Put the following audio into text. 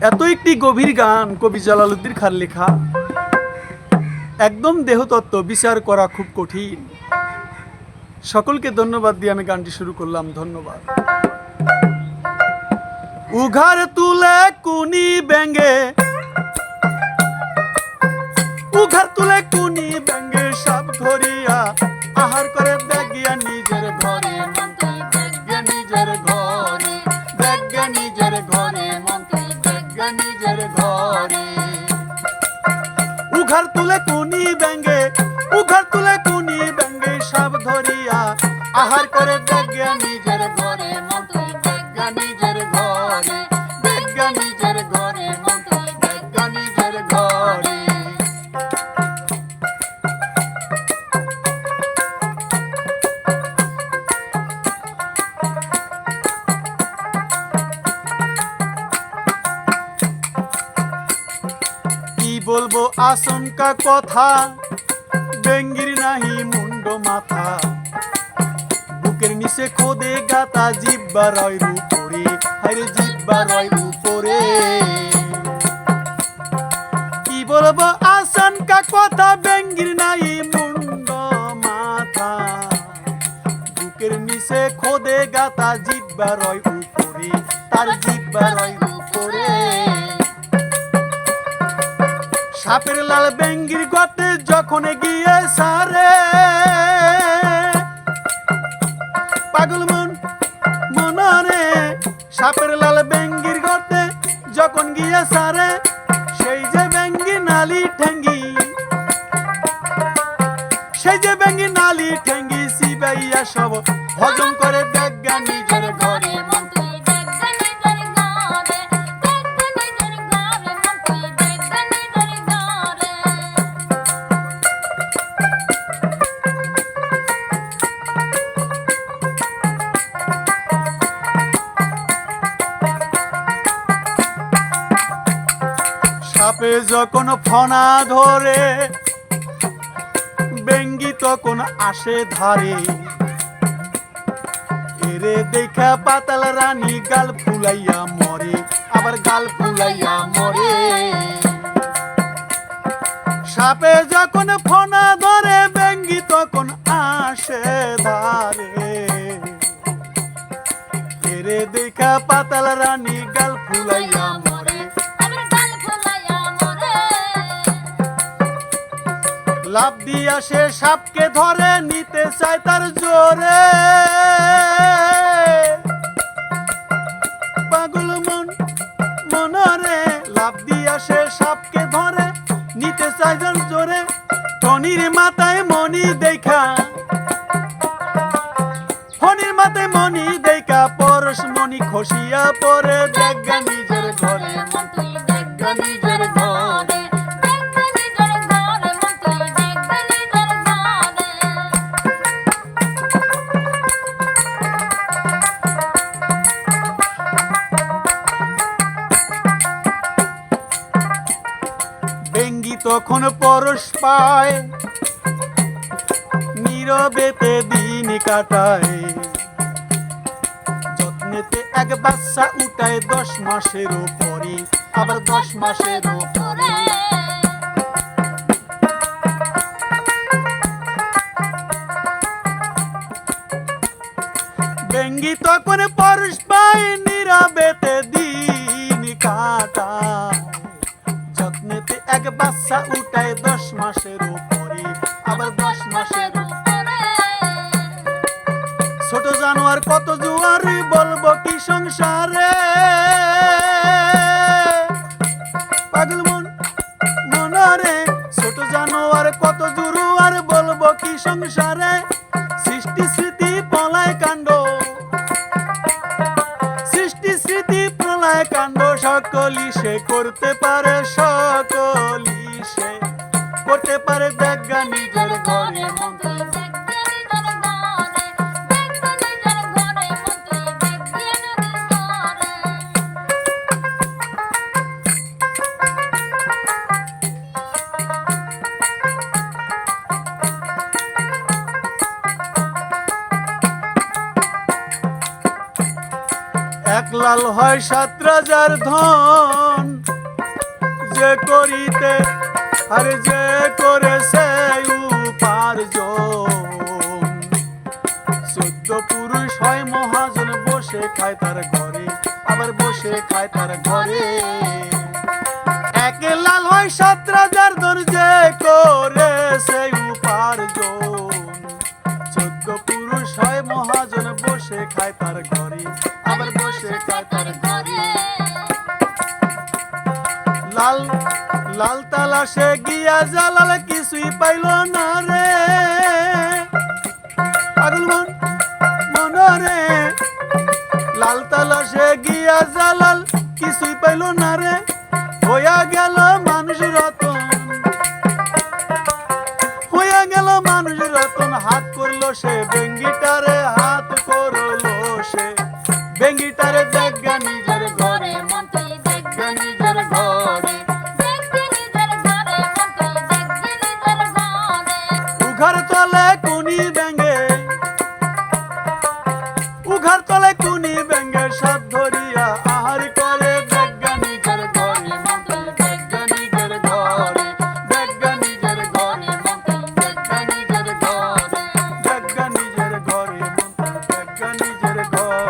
এত একটি গভীর গান কবি জালালউদ্দিন খাঁর লেখা, একদম দেহতত্ত্ব বিচার করা খুব কঠিন। সকলকে ধন্যবাদ দিয়ে আমি গানটি শুরু করলাম। ধন্যবাদ। উঘার তুলে কুনি ব্যাঙ্গে, উঘার তুলে কুনি ব্যাঙ্গে সাপ ধরিয়া আহার করে ব্যাগিয়া নিজের ঘরে, নিজের ঘরে ব্যাগিয়া নিজের ঘরে, ব্যাগিয়া নিজের ঘরে। উঘার তুলে কুনি ব্যাঙ্গে, উঘার তুলে কুনি ব্যাঙ্গে সাপ ধরিয়া আহার করে ব্যাগিয়া নিজের ঘরে, ব্যাগিয়া নিজের ঘরে, ব্যাগিয়া নিজের ঘরে, ব্যাগিয়া নিজের ঘরে। বলবো আশঙ্কা কথা, বেঙ্গির নাহি মুন্ড মাথা, বুকের নিচে খোদে গাতা জিব্বা রয় উপরে, হায়রে জিব্বা রয় উপরে। কি বলবো আশঙ্কা কথা, বেঙ্গির নাহি মুন্ড মাথা, বুকের নিচে খোদে গাতা জিব্বা রয় উপরে, তার জিব্বা রয় উপরে। সাপের লাল বেঙ্গির গতে যখন গিয়ে সারে, পাগল মন মনরে, সাপের লাল বেঙ্গির গতে যখন গিয়ে সারে, সেই যে বেঙ্গি নালি ঠেঙ্গি, সেই যে বেঙ্গি নালি ঠেঙ্গি সিবাইয়া সব হজম করে ব্যাগা নিজের ঘরে। সাপে যখন ফনা ধরে, বেঙ্গি তখন আসে ধারে, এরে দেখা পাতাল রানী গাল ফুলাইয়া মরে, আবার গাল ফুলাইয়া মরে। সাপে যখন ফনা ধরে, বেঙ্গি তখন আসে ধারে, এরে দেখা পাতাল রানী গাল ফুলাইয়া মরে। লাভ দিয়া সে সাপকে ধরে, নিতে চায় তার জোরে, পাগল মন মনরে। লাভ দিয়া সে সাপকে ধরে, নিতে চায় তার জোরে, ফণির মাথায় মণি দেখা, ফণির মাথায় মণি দেখা পরশ মণি খসিয়া পরে, ব্যাগা নিজের ঘরে, ব্যাগা নিজের ঘরে। বেঙ্গি তখন পরশ পায়, নীরবেতে দিন কাটায়, যত্নেতে এক বাচ্চা উঠায় 10 মাসের পরে, আবার 10 মাসের পরে। বেঙ্গি তখন পরশ পায়, নীরবেতে দিন কাটায়, যত্নেতে এক বাচ্চা উঠায় 10 মাসের উপরে, আবার 10 মাসের উপরে। ছোট জানোয়ার কত জুয়ারি, বলবো কি সংসারে, পাগল মন মনরে। ছোট জানোয়ার কত জুরুয়ার, বলবো কি সংসারে। সৃষ্টি স্মৃতি প্রলয় কাণ্ড, সৃষ্টি স্মৃতি প্রলয় কাণ্ড, সকলই সে করতে পারে, সকলই সে করতে পারে, ব্যাগা নিজের ঘরে। এক লাল হয় 7 রাজার ধন, যে করিতে আর যে করেছে উপার্জন, 14 পুরুষ হয় মহাজন, বসে খায় তার ঘরে, আবার বসে খায় তার ঘরে। এক লাল হয় 7 রাজার ধন, যে করেছে উপার্জন, 14 পুরুষ হয় মহাজন, বসে খায় তার ঘরে, আবার বসে খায় তার ঘরে। লাল লাল তালাশে গিয়া জালাল কিছুই পাইল না রে, পাগল মন মনরে। লাল তালাশে গিয়া জালাল কিছুই পাইল না রে, হইয়া গেল মানুষ রতন, হইয়া গেল মানুষ রতন। হাত করলো সে বেঙ্গিটারে, হাত করলো সে বেঙ্গিটারে। দেখগা নিজের ঘরে মন তুই, দেখগা নিজের ঘরে, উঘার তলে কুনি ব্যাঙ্গে, উঘার তলে কুনি ব্যাঙ্গে সাপ ধরিয়া আহার করে। দেখগা নিজের ঘরে মন তুই, দেখগা নিজের ঘরে, দেখগা নিজের ঘরে মন তুই, দেখগা নিজের ঘরে, দেখগা নিজের ঘরে মন তুই, দেখগা নিজের ঘরে।